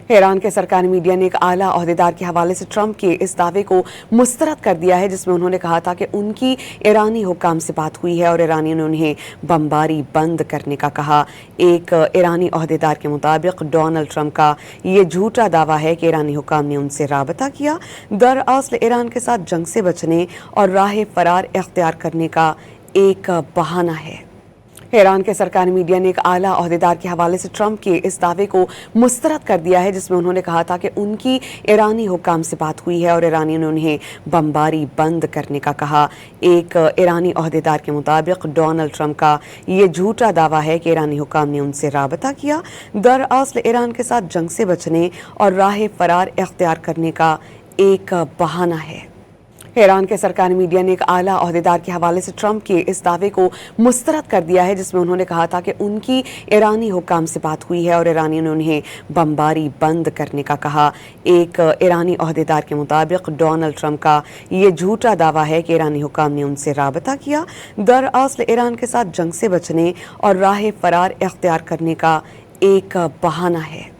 ایران کے سرکاری میڈیا نے ایک اعلیٰ عہدیدار کے حوالے سے ٹرمپ کے اس دعوے کو مسترد کر دیا ہے جس میں انہوں نے کہا تھا کہ ان کی ایرانی حکام سے بات ہوئی ہے اور ایرانیوں نے انہیں بمباری بند کرنے کا کہا۔ ایک ایرانی عہدیدار کے مطابق ڈونلڈ ٹرمپ کا یہ جھوٹا دعویٰ ہے کہ ایرانی حکام نے ان سے رابطہ کیا، دراصل ایران کے ساتھ جنگ سے بچنے اور راہ فرار اختیار کرنے کا ایک بہانہ ہے۔ ایران کے سرکاری میڈیا نے ایک اعلیٰ عہدیدار کے حوالے سے ٹرمپ کے اس دعوے کو مسترد کر دیا ہے جس میں انہوں نے کہا تھا کہ ان کی ایرانی حکام سے بات ہوئی ہے اور ایرانیوں نے انہیں بمباری بند کرنے کا کہا۔ ایک ایرانی عہدیدار کے مطابق ڈونلڈ ٹرمپ کا یہ جھوٹا دعویٰ ہے کہ ایرانی حکام نے ان سے رابطہ کیا، دراصل ایران کے ساتھ جنگ سے بچنے اور راہ فرار اختیار کرنے کا ایک بہانہ ہے۔ ایران کے سرکاری میڈیا نے ایک اعلیٰ عہدیدار کے حوالے سے ٹرمپ کے اس دعوے کو مسترد کر دیا ہے جس میں انہوں نے کہا تھا کہ ان کی ایرانی حکام سے بات ہوئی ہے اور ایرانیوں نے انہیں بمباری بند کرنے کا کہا۔ ایک ایرانی عہدیدار کے مطابق ڈونلڈ ٹرمپ کا یہ جھوٹا دعویٰ ہے کہ ایرانی حکام نے ان سے رابطہ کیا، دراصل ایران کے ساتھ جنگ سے بچنے اور راہ فرار اختیار کرنے کا ایک بہانہ ہے۔